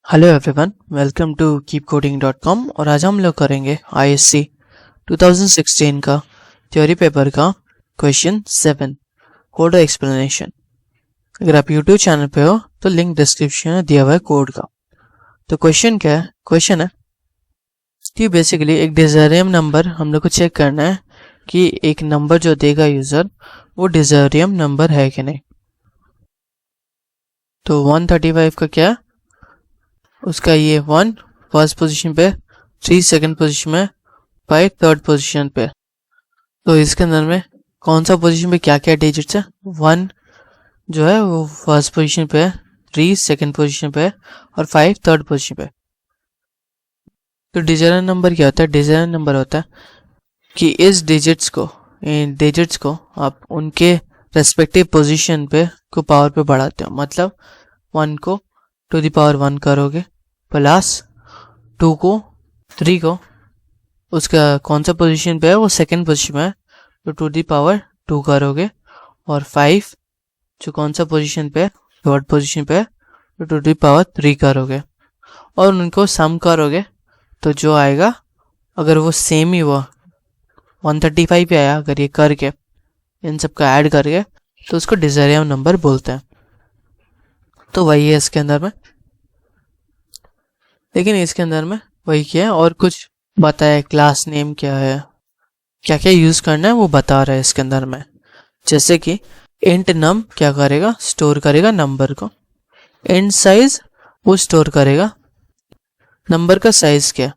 Hello everyone, welcome to keepcoding.com। और आज हम लोग करेंगे ISC 2016 का थ्योरी पेपर का क्वेश्चन 7 कोड एक्सप्लेनेशन। अगर आप यूट्यूब चैनल पे हो तो लिंक डिस्क्रिप्शन में दिया हुआ है कोड का। तो क्वेश्चन क्या है? क्वेश्चन है कि बेसिकली एक डिजायरियम नंबर हम लोग को चेक करना है कि एक नंबर जो देगा यूजर वो डिजायरियम नंबर है कि नहीं। तो 135 का क्या है? उसका ये 1 फर्स्ट पोजीशन पे, 3 सेकंड पोजीशन में, 5 थर्ड पोजीशन पे। तो इसके अंदर में कौन सा पोजीशन पे क्या क्या डिजिट्स है? 1 जो है वो फर्स्ट पोजीशन पे है, 3 सेकंड पोजीशन पे और 5 थर्ड पोजीशन पे। तो डिजिटल नंबर क्या होता है? डिजिटल नंबर होता है कि इस डिजिट्स को आप उनके रेस्पेक्टिव पोजीशन पे को पावर पे बढ़ाते हो। मतलब 1 को टू द पावर 1 करोगे, प्लस 2 को 3 को उसका कौन सा पोजीशन पे है वो सेकंड पोजीशन में है तो टू दी पावर 2 करोगे, और 5 जो कौन सा पोजीशन पे है थर्ड पोजीशन पे है तो टू दी पावर 3 करोगे, और उनको सम करोगे तो जो आएगा, अगर वो सेम ही हुआ 135 पे आया, अगर ये करके इन सब का ऐड करके तो उसको डिजायरियम नंबर बोलते हैं। तो वही है इसके अंदर में, लेकिन इसके अंदर में वही क्या है और कुछ बताया, क्लास नेम क्या है, क्या क्या यूज करना है वो बता रहा है इसके अंदर में। जैसे कि इंट नम क्या करेगा? स्टोर करेगा नंबर को। इंट साइज वो स्टोर करेगा नंबर का साइज क्या है,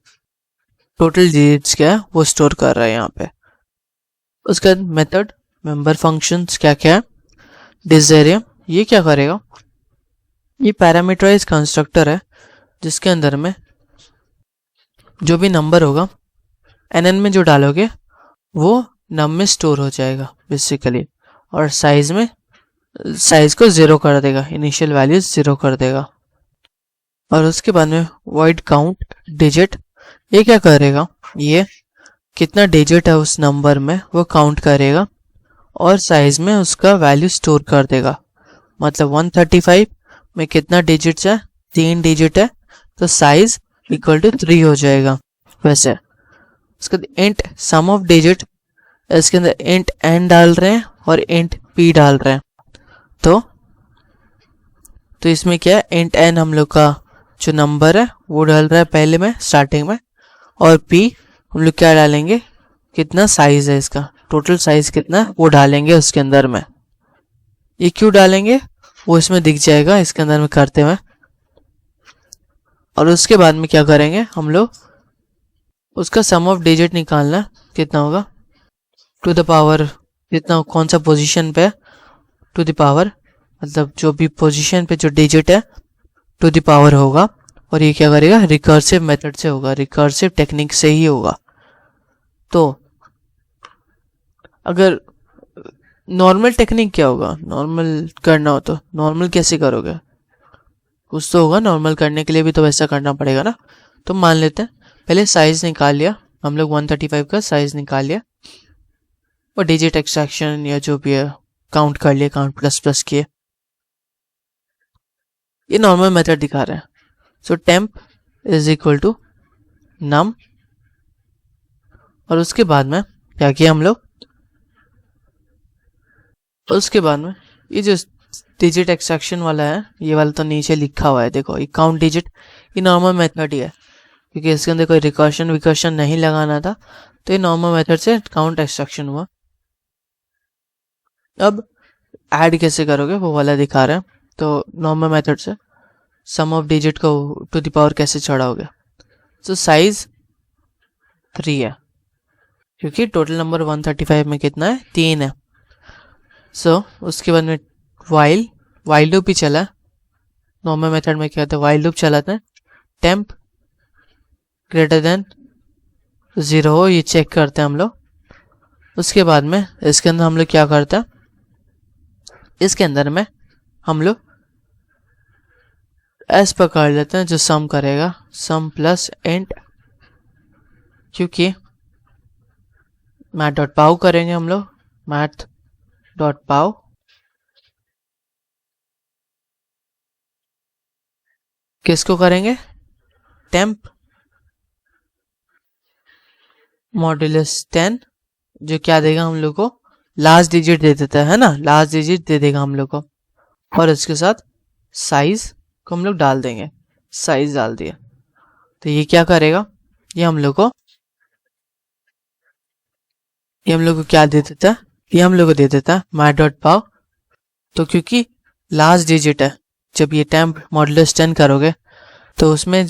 टोटल डिजिट्स क्या है वो स्टोर कर रहा है यहाँ पे। उसका मेथड मेंबर फंक्शंस क्या क्या है। डिजायरियम ये क्या करेगा? ये पैरामीटराइज कंस्ट्रक्टर है जिसके अंदर में जो भी नंबर होगा nn में जो डालोगे वो नम में स्टोर हो जाएगा बेसिकली, और साइज को 0 कर देगा, इनिशियल वैल्यू 0 कर देगा। और उसके बाद में वॉइड काउंट डिजिट ये क्या करेगा? ये कितना डिजिट है उस नंबर में वो काउंट करेगा और साइज में उसका वैल्यू स्टोर कर देगा। मतलब 135 में कितना डिजिट्स है? 3 डिजिट है, तो साइज इक्वल टू 3 हो जाएगा। वैसे उसके बाद इंट सम ऑफ डिजिट, इसके अंदर इंट n डाल रहे हैं और इंट p डाल रहे हैं। तो इसमें क्या है? इंट n हम लोग का जो नंबर है वो डाल रहा है पहले में स्टार्टिंग में, और p हम लोग क्या डालेंगे? कितना साइज है इसका, टोटल साइज कितना है वो डालेंगे उसके अंदर में। ये क्यों डालेंगे वो इसमें दिख जाएगा इसके अंदर में करते हुए। और उसके बाद में क्या करेंगे हम लोग? उसका सम ऑफ डिजिट निकालना कितना होगा, टू द पावर कितना, कौन सा पोजीशन पे, टू द पावर मतलब जो भी पोजीशन पे जो डिजिट है टू द पावर होगा। और ये क्या करेगा? रिकर्सिव मेथड से होगा, रिकर्सिव टेक्निक से ही होगा। तो अगर नॉर्मल टेक्निक क्या होगा? नॉर्मल करना हो तो नॉर्मल कैसे करोगे? कुछ तो होगा नॉर्मल करने के लिए भी, तो वैसा करना पड़ेगा ना। तो मान लेते हैं पहले साइज निकाल लिया हम लोग, 135 का साइज निकाल लिया और डिजिट एक्सट्रैक्शन या जो भी है काउंट कर लिया, काउंट प्लस प्लस किए। ये नॉर्मल मेथड दिखा रहा है। सो टेम्प इज इक्वल टू नम, और उसके बाद में क्या किया हम लोग? उसके बाद में ये जो डिजिट एक्सट्रैक्शन वाला है ये वाला तो नीचे लिखा हुआ है, देखो ये काउंट डिजिट, ये नॉर्मल मेथड ही है क्योंकि इसके अंदर कोई रिकर्शन नहीं लगाना था, तो ये नॉर्मल मेथड से काउंट एक्सट्रैक्शन हुआ। अब ऐड कैसे करोगे वो वाला दिखा रहे हैं। तो नॉर्मल मेथड से सम ऑफ डिजिट को टू द पावर कैसे चढ़ाओगे? तो साइज 3 है क्योंकि टोटल नंबर 135 में कितना है? 3 है। सो उसके बाद में वाइल लूप ही चला। नॉर्मल मेथड में क्या होता है? वाइल लूप चलाते हैं, टेम्प ग्रेटर देन 0 हो ये चेक करते हैं हम लोग। उसके बाद में इसके अंदर हम लोग क्या करते हैं? इसके अंदर में हम लोग एस पकड़ लेते हैं जो सम करेगा, सम प्लस इंट, क्योंकि मैथ डॉट पाव करेंगे हम लोग, मैथ डॉट पाव किसको करेंगे? टेम्प मॉड्यूलस 10, जो क्या देगा हम लोग को? लास्ट डिजिट दे देता है ना, लास्ट डिजिट दे देगा हम लोग को। और इसके साथ साइज को हम लोग डाल देंगे, साइज डाल दिया तो ये क्या करेगा? ये हम लोग को क्या दे देता है? ये हम लोग को दे देता है माई डॉट पाव। तो क्योंकि लास्ट डिजिट है, जब ये टेम्प मॉड्यूलस 10 करोगे तो उसमें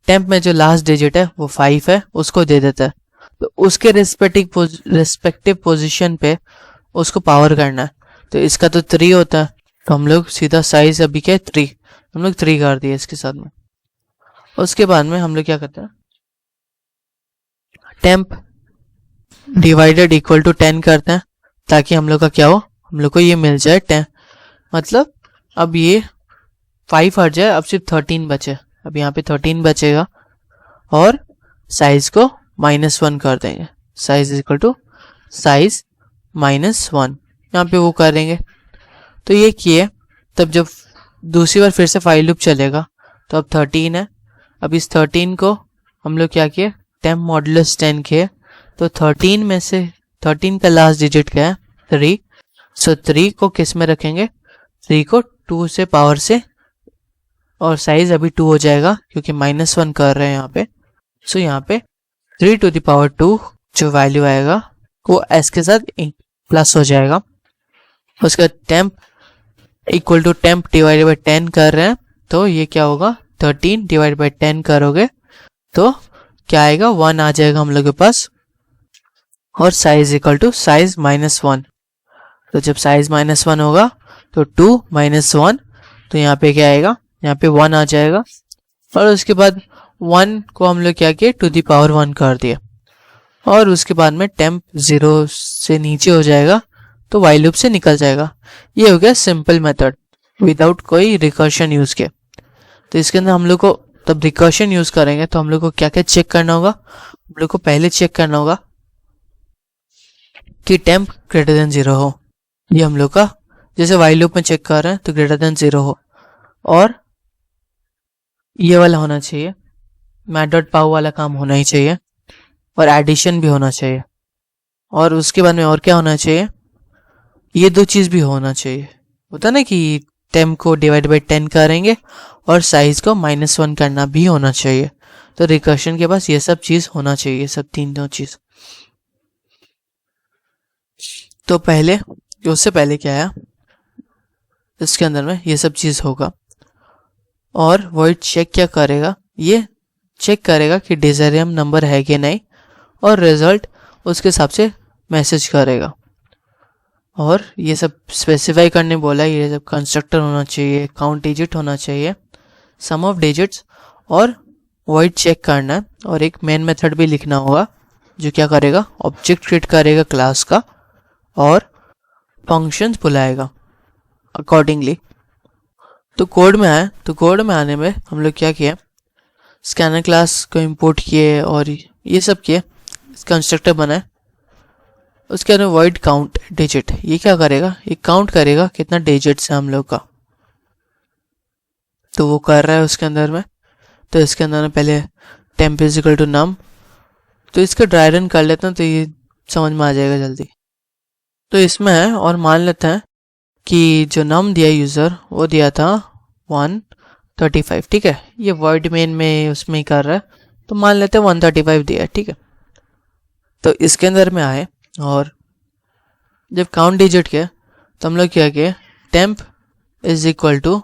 टेम्प में जो लास्ट डिजिट है वो 5 है, उसको दे देता है। तो उसके रिस्पेक्टिव पोजीशन पे उसको पावर करना है। तो इसका तो 3 होता है, तो हम लोग सीधा साइज अभी क्या है 3, हम लोग 3 कर दिए इसके साथ में। उसके बाद में हम लोग क्या करते हैं? टेम्प डिवाइडेड इक्वल टू 10 करते हैं, ताकि हम लोग का क्या हो? हम लोग को ये मिल जाए 10, मतलब अब ये 5 हट जाए, अब सिर्फ 13 बचे। अब यहाँ पे 13 बचेगा और साइज को -1 कर देंगे, साइज इक्वल टू साइज -1, यहाँ पे वो करेंगे। तो ये किए, तब जब दूसरी बार फिर से फाइल लूप चलेगा तो अब 13 है। अब इस 13 को हम लोग क्या किए? टेम्प मॉड्यूलस 10 किए। तो 13 में से 13 का लास्ट डिजिट क्या है? 3। सो 3 को किस में रखेंगे? 3 को 2 से पावर से, और साइज अभी 2 हो जाएगा क्योंकि -1 कर रहे हैं यहाँ पे। सो यहाँ पे 3 टू द पावर 2 जो वैल्यू आएगा वो s के साथ प्लस हो जाएगा। उसका temp equal to temp divided by 10 कर रहे हैं, तो ये क्या होगा? 13 डिवाइड बाई 10 करोगे तो क्या आएगा? 1 आ जाएगा हम लोग के पास, और साइज इक्वल टू साइज -1। तो जब साइज -1 होगा तो 2 - 1, तो यहाँ पे क्या आएगा? यहाँ पे 1 आ जाएगा। और उसके बाद 1 को हम लोग क्या किए? टू दी पावर 1 कर दिया। और उसके बाद में टेम्प 0 से नीचे हो जाएगा तो वाइल लूप से निकल जाएगा। ये हो गया सिंपल मेथड विदाउट कोई रिकर्शन यूज के। तो इसके अंदर हम लोग को तब रिकर्शन यूज करेंगे तो हम लोग को क्या क्या चेक करना होगा? हम लोग को पहले चेक करना होगा कि टेम्प ग्रेटर देन 0 हो। ये हम लोग का जैसे वाइल लूप में चेक कर रहे हैं तो ग्रेटर देन 0 हो, और ये वाला होना चाहिए, मैट डॉट पाव वाला काम होना ही चाहिए, और एडिशन भी होना चाहिए। और उसके बाद में और क्या होना चाहिए? ये 2 चीज़ भी होना चाहिए। होता ना कि टेम्प को डिवाइड बाई 10 करेंगे और साइज को -1 करना भी होना चाहिए। तो रिकर्शन के पास ये सब चीज़ होना चाहिए, सब 3 चीज़। तो पहले उससे पहले क्या है, इसके अंदर में ये सब चीज़ होगा, और वॉइड चेक क्या करेगा? ये चेक करेगा कि डिजायरेबल नंबर है कि नहीं, और रिजल्ट उसके हिसाब से मैसेज करेगा। और ये सब स्पेसिफाई करने बोला है, ये सब कंस्ट्रक्टर होना चाहिए, काउंट डिजिट होना चाहिए, सम ऑफ डिजिट्स, और वॉइड चेक करना है। और एक मेन मेथड भी लिखना होगा जो क्या करेगा? ऑब्जेक्ट क्रिएट करेगा क्लास का और फंक्शंस बुलाएगा अकॉर्डिंगली। तो कोड में आए, तो कोड में आने में हम लोग क्या किए? स्कैनर क्लास को इंपोर्ट किए और ये सब किए, कंस्ट्रक्टर बनाए। उसके अंदर वॉइड काउंट डिजिट, ये क्या करेगा? ये काउंट करेगा कितना डिजिट्स है हम लोग का, तो वो कर रहा है उसके अंदर में। तो इसके अंदर में पहले टेम्प इज इक्वल टू नम, तो इसका ड्राई रन कर लेते हैं तो ये समझ में आ जाएगा जल्दी। तो इसमें है, और मान लेते हैं कि जो नम दिया यूज़र वो दिया था 135, ठीक है। ये वर्ड मेन में उसमें ही कर रहा है, तो मान लेते हैं 135 दिया है, ठीक है। तो इसके अंदर में आए और जब काउंट डिजिट किया तो हम लोग क्या किए? टेम्प इज इक्वल टू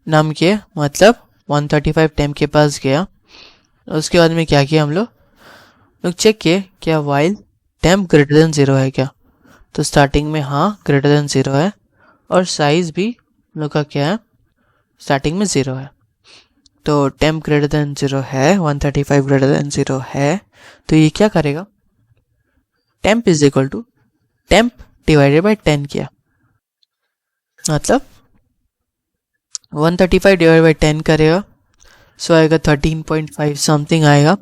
नम किए, मतलब 135 टेम्प के पास गया। उसके बाद में क्या किया? हम लोग चेक किए क्या वाइल टेम्प ग्रेटर देन 0 है क्या। तो स्टार्टिंग में हाँ ग्रेटर देन 0 है, और साइज भी हम लोग का क्या है? स्टार्टिंग में 0 है। तो टेम्प ग्रेटर देन 0 है, 135 ग्रेटर देन 0 है, तो ये क्या करेगा? Temp is equal to temp divided by 10 किया, मतलब 135 डिवाइड बाई 10 करेगा, सो आएगा 13.5 समथिंग आएगा।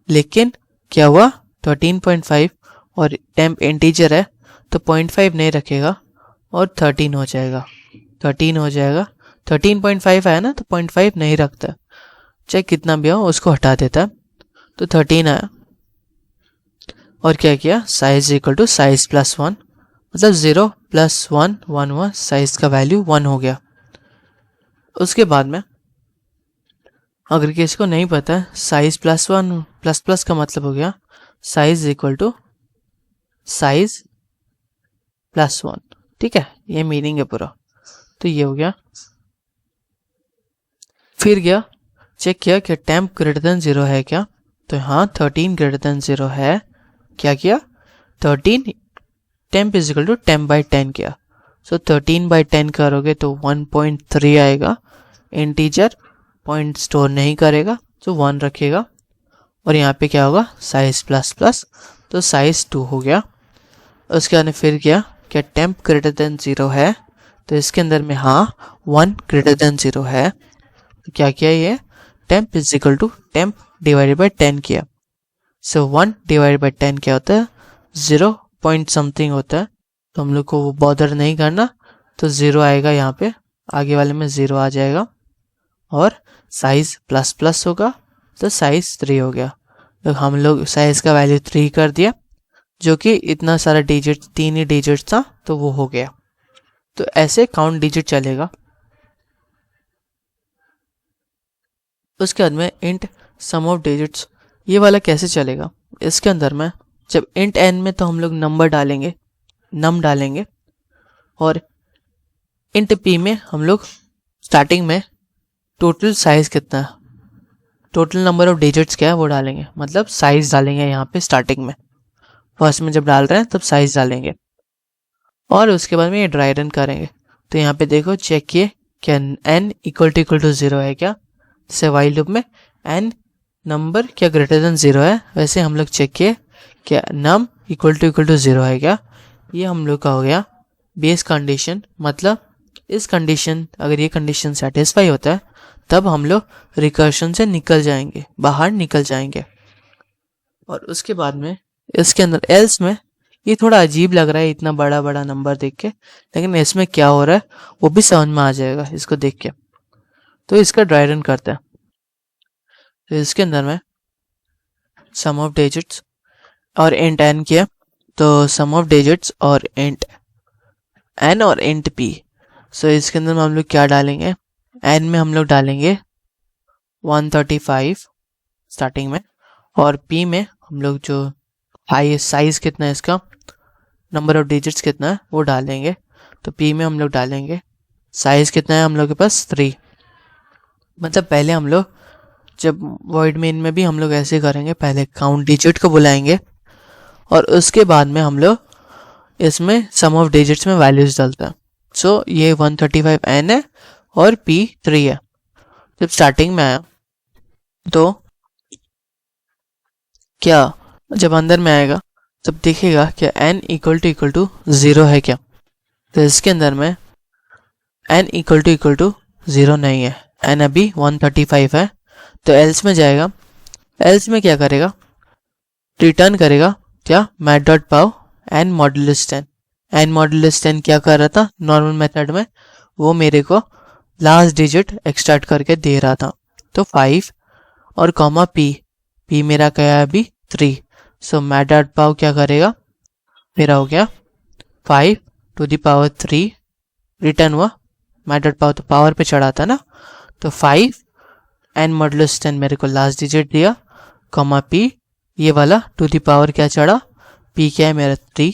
लेकिन क्या हुआ? 13.5 और टेम्प इंटीजर है तो 0.5 नहीं रखेगा और 13 हो जाएगा, 13 हो जाएगा। 13.5 आया ना, तो 0.5 नहीं रखता, चाहे कितना भी हो उसको हटा देता है। तो 13 आया, और क्या किया, size equal to size plus 1, मतलब 0 + 1 1 हुआ, साइज का वैल्यू 1 हो गया। उसके बाद में अगर किसी को नहीं पता है, साइज प्लस 1 प्लस प्लस का मतलब हो गया size equal to size plus 1, ठीक है, ये मीनिंग है पूरा। तो ये हो गया। फिर गया चेक किया कि टेम्प ग्रेटर देन 0 है क्या, तो हाँ 13 ग्रेटर देन 0 है। क्या किया, 13 temp is equal to temp by 10 किया। सो 13 बाई 10 करोगे तो 1.3 आएगा। इंटीजर पॉइंट स्टोर नहीं करेगा तो 1 रखेगा, और यहाँ पे क्या होगा, साइज प्लस प्लस, तो साइज 2 हो गया। उसके बाद फिर क्या, क्या टेम्प ग्रेटर देन 0 है, तो इसके अंदर में हाँ 1 ग्रेटर देन 0 है। तो क्या किया, ये temp is equal to temp divided by 10 किया। सो 1 डिवाइडेड बाई 10 क्या होता है, 0 पॉइंट समथिंग होता है, तो हम लोग को वो बॉदर नहीं करना, तो 0 आएगा यहाँ पे, आगे वाले में 0 आ जाएगा, और साइज प्लस प्लस होगा, तो साइज 3 हो गया। तो हम लोग साइज का वैल्यू 3 कर दिया, जो कि इतना सारा डिजिट 3 ही डिजिट था, तो वो हो गया। तो ऐसे काउंट डिजिट चलेगा। उसके बाद में इंट सम ऑफ डिजिट्स, ये वाला कैसे चलेगा, इसके अंदर में जब इंट n में तो हम लोग नंबर डालेंगे, नम डालेंगे, और इंट p में हम लोग स्टार्टिंग में टोटल साइज कितना है, टोटल नंबर ऑफ डिजिट्स क्या है वो डालेंगे, मतलब साइज डालेंगे यहाँ पे स्टार्टिंग में, फर्स्ट में जब डाल रहे हैं तब साइज डालेंगे, और उसके बाद में ये ड्राई रन करेंगे। तो यहाँ पे देखो चेक किए क्या n इक्वल टू 0 है क्या, जैसे वाइल लूप में n नंबर क्या ग्रेटर देन 0 है, वैसे हम लोग चेक किए क्या नम इक्वल टू 0 है क्या। ये हम लोग का हो गया बेस कंडीशन, मतलब इस कंडीशन, अगर ये कंडीशन सेटिस्फाई होता है तब हम लोग रिकर्शन से निकल जाएंगे, बाहर निकल जाएंगे। और उसके बाद में इसके अंदर एल्स में, ये थोड़ा अजीब लग रहा है इतना बड़ा बड़ा नंबर देख के, लेकिन इसमें क्या हो रहा है वो भी समझ में आ जाएगा इसको देख के। तो इसका ड्राई रन करते हैं। तो इसके अंदर में सम ऑफ डिजिट्स और इंट n किया, तो सम ऑफ डिजिट्स और इंट n और इंट p। सो इसके अंदर में हम लोग क्या डालेंगे, n में हम लोग डालेंगे 135 स्टार्टिंग में, और p में हम लोग जो हाई साइज कितना है इसका, नंबर ऑफ डिजिट्स कितना है वो डालेंगे। तो p में हम लोग डालेंगे साइज कितना है हम लोग के पास 3, मतलब पहले हम लोग जब वॉइड मेन में भी हम लोग ऐसे करेंगे, पहले काउंट डिजिट को बुलाएंगे और उसके बाद में हम लोग इसमें सम ऑफ डिजिट्स में वैल्यूज डालते हैं। सो ये 135 n है और p 3 है। जब स्टार्टिंग में आया तो क्या, जब अंदर में आएगा तब देखेगा कि n इक्वल टू 0 है क्या, तो इसके अंदर में n इक्वल टू 0 नहीं है, n अभी 135 है। तो एल्स में जाएगा, एल्स में क्या करेगा, रिटर्न करेगा क्या, मैट डॉट पाव n मॉडुलस 10। n मॉडुलस 10 क्या कर रहा था नॉर्मल मेथड में, वो मेरे को लास्ट डिजिट एक्सट्रैक्ट करके दे रहा था। तो 5 और कॉमा p मेरा क्या है अभी 3। सो मैट डॉट पाव क्या करेगा, मेरा हो गया 5 टू द पावर 3, रिटर्न हुआ, मैट डॉट पाव तो पावर पे चढ़ा था ना, तो 5 n मॉडुलस 10 मेरे को लास्ट डिजिट दिया, कॉमा p ये वाला टू द पावर क्या चढ़ा, p क्या है मेरा 3,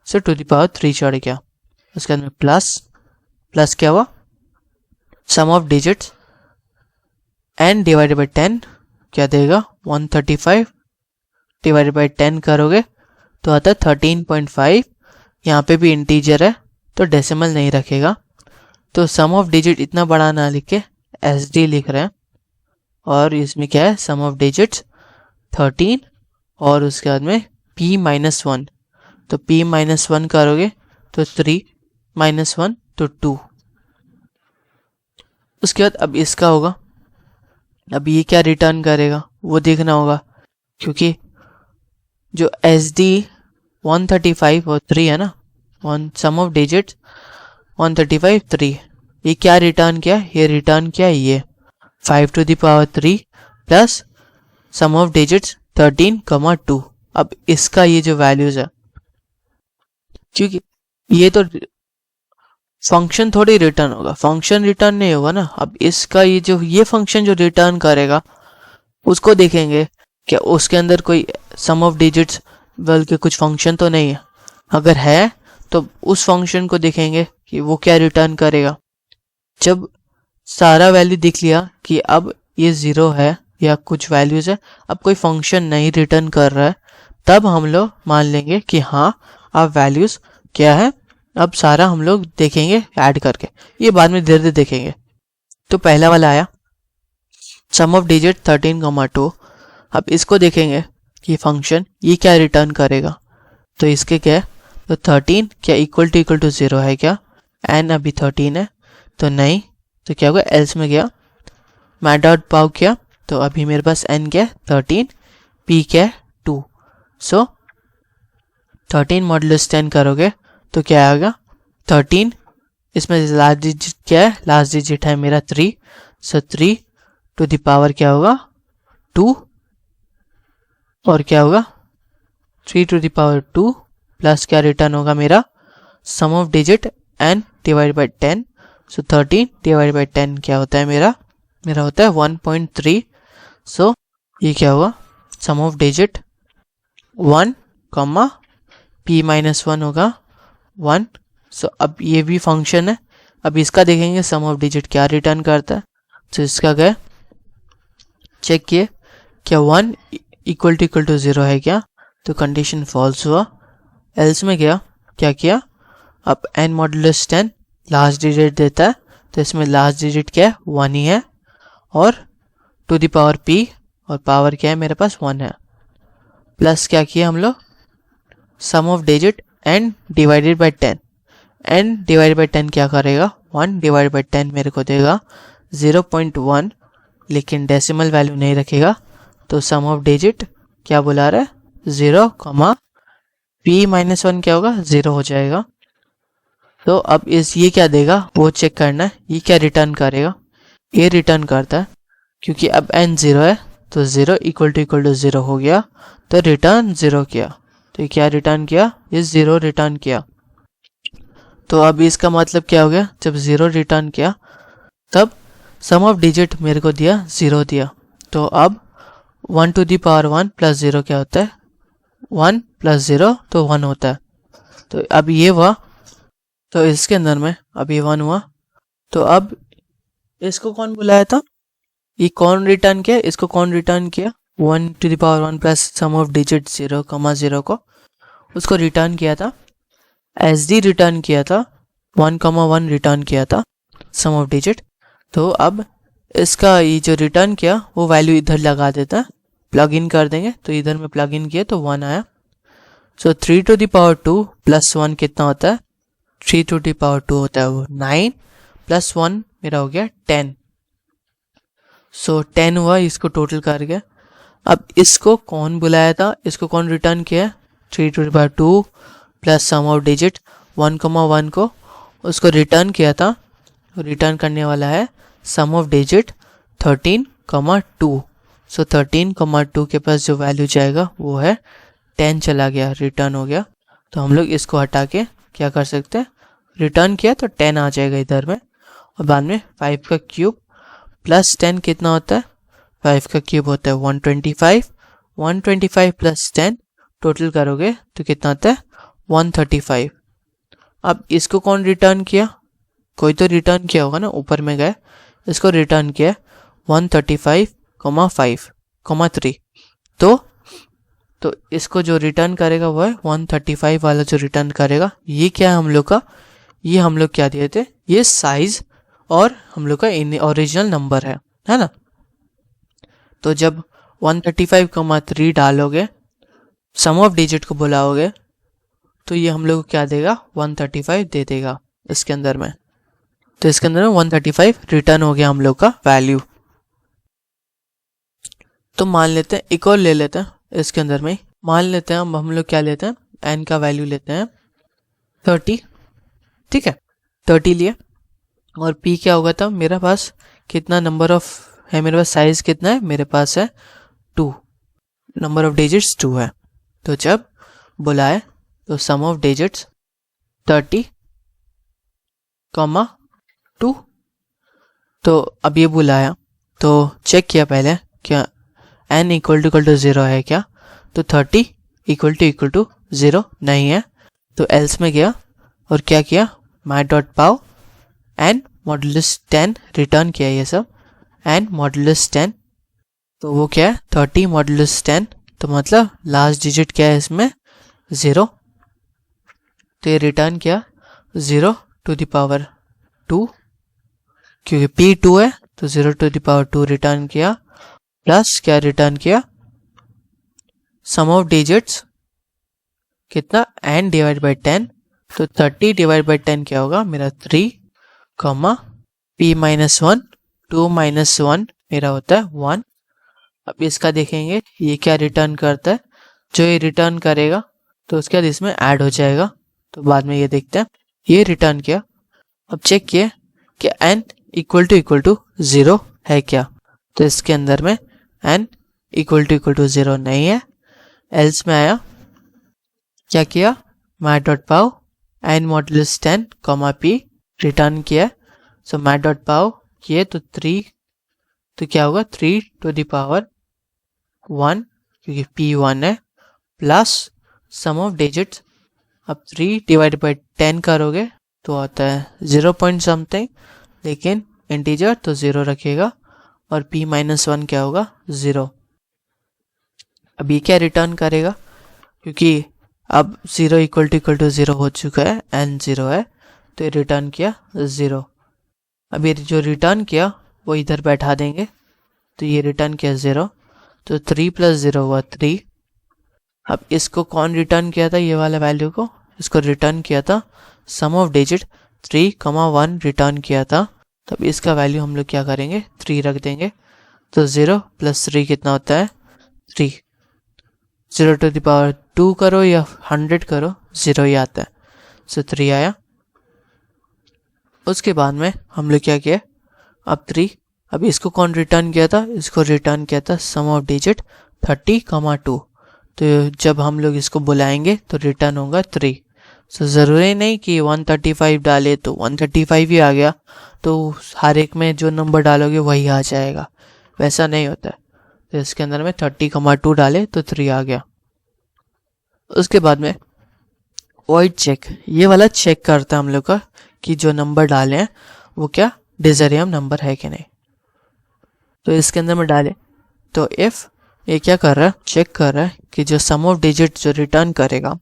सो टू द पावर 3 चढ़ गया। उसके बाद में प्लस क्या हुआ, sum of digits n divided by 10 क्या देगा 135 डिवाइडेड बाई 10 करोगे तो आता है 13.5। यहाँ पे भी इंटीजर है तो डेसिमल नहीं रखेगा, तो सम ऑफ डिजिट इतना बड़ा ना लिख के SD लिख रहे हैं, और इसमें क्या है सम ऑफ डिजिट्स 13 और उसके बाद में p-1, तो p-1 करोगे तो 3 -1 तो 2। उसके बाद अब इसका होगा, अब ये क्या रिटर्न करेगा वो देखना होगा, क्योंकि जो SD 135 और 3 है ना, सम ऑफ डिजिट्स 135 3, ये क्या रिटर्न किया, ये रिटर्न किया ये 5⁻³ प्लस सम ऑफ डिजिट्स 13,2। अब इसका ये जो वैल्यूज है, क्योंकि ये तो फंक्शन थोड़ी रिटर्न होगा, फंक्शन रिटर्न नहीं होगा ना। अब इसका ये फंक्शन जो रिटर्न करेगा उसको देखेंगे क्या उसके अंदर कोई सम ऑफ डिजिट्स बल्कि कुछ फंक्शन तो नहीं है। अगर है तो उस फंक्शन को देखेंगे कि वो क्या रिटर्न करेगा। जब सारा वैल्यू दिख लिया कि अब ये 0 है या कुछ वैल्यूज है, अब कोई फंक्शन नहीं रिटर्न कर रहा है, तब हम लोग मान लेंगे कि हाँ अब वैल्यूज क्या है। अब सारा हम लोग देखेंगे ऐड करके, ये बाद में धीरे धीरे देखेंगे। तो पहला वाला आया सम ऑफ डिजिट 13,2। अब इसको देखेंगे कि फंक्शन ये क्या रिटर्न करेगा। तो इसके क्या है, तो 13 क्या इक्वल टू 0 है क्या, एन अभी 13 है तो नहीं, तो क्या होगा एल्स में गया मैट डॉट पाव किया, तो अभी मेरे पास एन क्या है 13, पी क्या है 2। सो 13 मॉडुलस 10 करोगे तो क्या आएगा 13, इसमें लास्ट डिजिट क्या है, लास्ट डिजिट है मेरा 3, सो 3 टू द पावर क्या होगा 2, और क्या होगा 3 टू द पावर 2 प्लस क्या रिटर्न होगा मेरा sum of digit N divide by 10। So 13 divide by 10 क्या होता है मेरा होता है 1.3। सो ये क्या हुआ sum of digit 1 comma p minus 1 होगा 1। सो अब ये भी फंक्शन है। अब इसका देखेंगे सम ऑफ डिजिट क्या रिटर्न करता है। तो इसका क्या चेक किए क्या 1 इक्वल टू 0 है क्या, तो कंडीशन फॉल्स हुआ। एल्स में गया क्या किया, अब n मॉडुलस 10 लास्ट डिजिट देता है, तो इसमें लास्ट डिजिट क्या है 1 ही है, और टू द पावर p, और पावर क्या है मेरे पास 1 है, प्लस क्या किया हम लोग sum of digit n divided by 10। n divided by 10 क्या करेगा 1 डिवाइडेड बाई 10 मेरे को देगा 0.1, लेकिन डेसिमल वैल्यू नहीं रखेगा। तो सम ऑफ डिजिट क्या बुला रहा है 0, p माइनस 1 क्या होगा 0 हो जाएगा। तो अब ये क्या देगा वो चेक करना है, ये क्या रिटर्न करेगा। ये रिटर्न करता है क्योंकि अब n 0 है तो 0 इक्वल टू 0 हो गया, तो रिटर्न 0 किया। तो ये क्या रिटर्न किया, ये 0 रिटर्न किया। तो अब इसका मतलब क्या हो गया, जब 0 रिटर्न किया तब सम ऑफ डिजिट मेरे को दिया 0 दिया। तो अब 1 टू दी पावर 1 प्लस 0 क्या होता है 1 प्लस 0 तो 1 होता है। तो अब ये हुआ, तो इसके अंदर में अब ये 1 हुआ। तो अब इसको कौन बुलाया था, ये कौन रिटर्न किया, इसको कौन रिटर्न किया 1 to the power 1 plus sum of digit 0,0 को, उसको रिटर्न किया था एस डी, रिटर्न किया था 1,1 रिटर्न किया था सम ऑफ डिजिट। तो अब इसका ये जो रिटर्न किया वो वैल्यू इधर लगा देता है, प्लग इन कर देंगे। तो इधर में प्लग इन किया तो 1 आया। सो 3 टू द पावर 2 प्लस 1 कितना होता है 3 टू द पावर 2 होता है वो 9, प्लस 1 मेरा हो गया 10। सो 10 हुआ, इसको टोटल कर गया। अब इसको कौन बुलाया था, इसको कौन रिटर्न किया 3 to the power 2 plus sum of digit 1,1 को उसको रिटर्न किया था। रिटर्न करने वाला है सम ऑफ डिजिट 13,2। सो 13,2 के पास जो वैल्यू जाएगा वो है 10 चला गया, रिटर्न हो गया। तो हम लोग इसको हटा के क्या कर सकते हैं, रिटर्न किया तो 10 आ जाएगा इधर में, और बाद में 5 का क्यूब प्लस 10 कितना होता है 5 का क्यूब होता है 125, 125 प्लस 10 टोटल करोगे तो कितना आता है 135। अब इसको कौन रिटर्न किया, कोई तो रिटर्न किया होगा ना, ऊपर में गए इसको रिटर्न किया 135,5,3। तो इसको जो रिटर्न करेगा वो है 135 वाला जो रिटर्न करेगा। ये क्या है हम लोग का, ये हम लोग क्या दिए थे, ये साइज और हम लोग का ओरिजिनल नंबर है ना। तो जब 135,3 डालोगे सम ऑफ डिजिट को बुलाओगे तो ये हम लोग को क्या देगा 135 दे देगा इसके अंदर में। तो इसके अंदर में 135 रिटर्न हो गया हम लोग का वैल्यू। तो मान लेते हैं एक और ले लेते हैं इसके अंदर में, मान लेते हैं हम लोग क्या लेते हैं n का वैल्यू लेते हैं 30, ठीक है 30 लिए। और p क्या होगा तब मेरे पास कितना नंबर ऑफ है, मेरे पास साइज कितना है, मेरे पास है 2, नंबर ऑफ डिजिट्स 2 है। तो जब बुलाए तो सम ऑफ डिजिट्स 30, 2। तो अब ये बुलाया तो चेक किया पहले क्या n इक्वल टू 0 है क्या, तो 30 इक्वल टू 0 नहीं है, तो एल्स में गया और क्या किया, my dot pav n modulus 10 return किया ये सब, n मॉडुलस 10, तो वो क्या है 30 मॉडुलस 10, तो मतलब लास्ट डिजिट क्या है इसमें 0, तो ये रिटर्न किया 0 टू द पावर 2, क्योंकि p 2 है तो 0 टू द पावर 2 रिटर्न किया, प्लस क्या रिटर्न किया सम ऑफ डिजिट्स कितना n डिवाइड बाई 10, तो 30 डिवाइड बाई 10 क्या होगा मेरा 3, p माइनस 1, 2 माइनस 1 मेरा होता है 1। अब इसका देखेंगे ये क्या रिटर्न करता है, जो ये रिटर्न करेगा तो उसके बाद इसमें ऐड हो जाएगा, तो बाद में ये देखते हैं ये रिटर्न किया। अब चेक किए कि n इक्वल टू 0 है क्या, तो इसके अंदर में n इक्वल टू 0 नहीं है, एल्स में आया क्या किया my dot pav n modulus 10 p return किया, सो my डॉट पाव किए तो 3, तो क्या होगा 3 टू द पावर 1 क्योंकि p 1 है, प्लस सम ऑफ डिजिट्स, अब 3 डिवाइड बाई 10 करोगे तो आता है 0 पॉइंट समथिंग, लेकिन इंटीजर तो 0 रखेगा और p माइनस 1 क्या होगा 0। अब ये क्या रिटर्न करेगा, क्योंकि अब 0 इक्वल टू 0 हो चुका है, n 0 है, तो ये रिटर्न किया 0। अब ये जो रिटर्न किया वो इधर बैठा देंगे, तो ये रिटर्न किया 0, तो 3 प्लस 0 हुआ 3। अब इसको कौन रिटर्न किया था, ये वाला वैल्यू को इसको रिटर्न किया था सम ऑफ डिजिट 3, 1 रिटर्न किया था, तब इसका वैल्यू हम लोग क्या करेंगे 3 रख देंगे, तो 0 प्लस 3 कितना होता है 3, 0 टू द पावर 2 करो या 100 करो 0 ही आता है, सो 3 आया। उसके बाद में हम लोग क्या किया, अब 3, अब इसको कौन रिटर्न किया था, इसको रिटर्न किया था सम ऑफ डिजिट 30, 2, तो जब हम लोग इसको बुलाएंगे तो रिटर्न होगा 3। सो ज़रूरी नहीं कि 135 डाले तो 135 ही आ गया, तो हर एक में जो नंबर डालोगे वही आ जाएगा, वैसा नहीं होता है। तो इसके अंदर में 30, 2 डाले तो 3 आ गया। उसके बाद में वॉइड चेक, ये वाला चेक करता है हम लोग का कि जो नंबर डाले हैं वो क्या डिजरियम नंबर है कि नहीं। तो इसके अंदर में डाले तो इफ़ ये क्या कर रहा है, चेक कर रहा है कि जो सम ऑफ डिजिट जो रिटर्न करेगा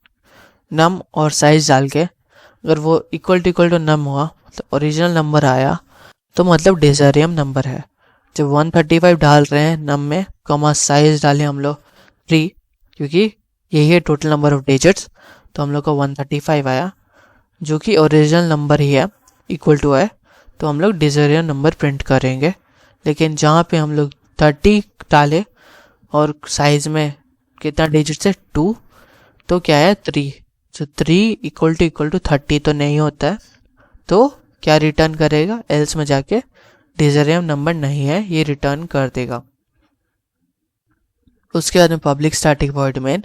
नम और साइज डाल के, अगर वो इक्वल टू नम हुआ तो ओरिजिनल नंबर आया तो मतलब डिजरियम नंबर है। जब 135 डाल रहे हैं नम में, कॉमा साइज डाले हम लोग 3, क्योंकि यही है टोटल नंबर ऑफ डिजिट्स, तो हम लोग का 135 आया जो कि ओरिजिनल नंबर ही है, इक्वल टू है, तो हम लोग डिजरियम नंबर प्रिंट करेंगे। लेकिन जहाँ पे हम लोग 30 डाले और साइज में कितना डिजिट है 2, तो क्या है 3, तो 3 इक्वल टू 30 तो नहीं होता है, तो क्या रिटर्न करेगा, एल्स में जाके डिजरियम नंबर नहीं है ये रिटर्न कर देगा। उसके बाद में पब्लिक स्टैटिक वॉइड मेन,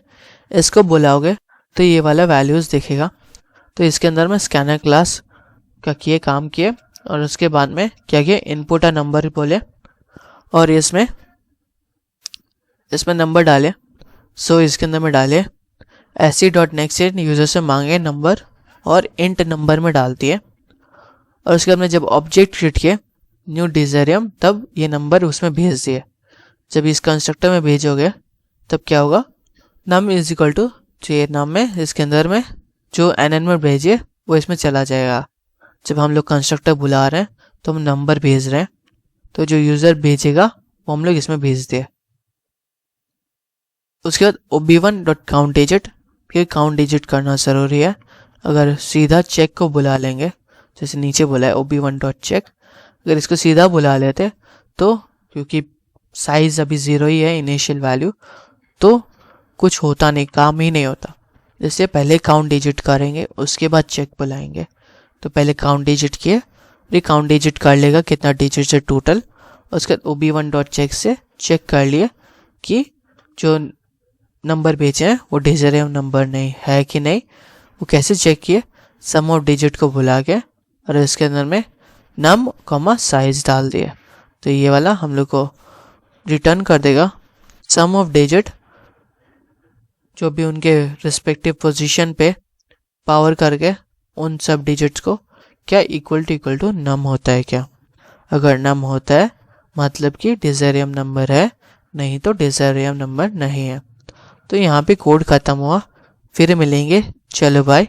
इसको बुलाओगे तो ये वाला वैल्यूज़ दिखेगा। तो इसके अंदर में स्कैनर क्लास का किए काम किए और उसके बाद में क्या किया इनपुट नंबर बोले और इसमें नंबर डाले। सो इसके अंदर में डाले ऐसी डॉट नेक्स्ट यूज़र से मांगे नंबर और इंट नंबर में डालती है, और उसके बाद में जब ऑब्जेक्ट क्रिएट किए न्यू डिजरियम तब ये नंबर उसमें भेज दिए। जब इस कंस्ट्रक्टर में भेजोगे तब क्या होगा, नम इज इक्वल टू जो ये नाम में इसके अंदर में जो एन में भेजिए वो इसमें चला जाएगा। जब हम लोग कंस्ट्रक्टर बुला रहे हैं तो हम नंबर भेज रहे हैं, तो जो यूज़र भेजेगा वो हम लोग इसमें भेज दिए। उसके बाद ob1.count डिजिट, फिर काउंट डिजिट करना ज़रूरी है। अगर सीधा चेक को बुला लेंगे, जैसे नीचे बोला है ob1.check, अगर इसको सीधा बुला लेते तो क्योंकि साइज़ अभी 0 ही है इनिशियल वैल्यू, तो कुछ होता नहीं, काम ही नहीं होता। जैसे पहले काउंट डिजिट करेंगे उसके बाद चेक बुलाएंगे, तो पहले काउंट डिजिट किए काउंट डिजिट कर लेगा कितना डिजिट है टोटल। उसके बाद OB1.check से चेक कर लिए कि जो नंबर भेजे हैं वो डिजिरियम नंबर नहीं है कि नहीं। वो कैसे चेक किए, सम ऑफ डिजिट को बुला के और इसके अंदर में नम कॉमा साइज डाल दिए, तो ये वाला हम लोग को रिटर्न कर देगा सम ऑफ डिजिट जो भी उनके रिस्पेक्टिव पोजीशन पे पावर करके उन सब डिजिट्स को क्या इक्वल टू नम होता है क्या। अगर नम होता है मतलब कि डिजिरियम नंबर है, नहीं तो डिजिरियम नंबर नहीं है। तो यहाँ पे कोड ख़त्म हुआ, फिर मिलेंगे, चलो बाय।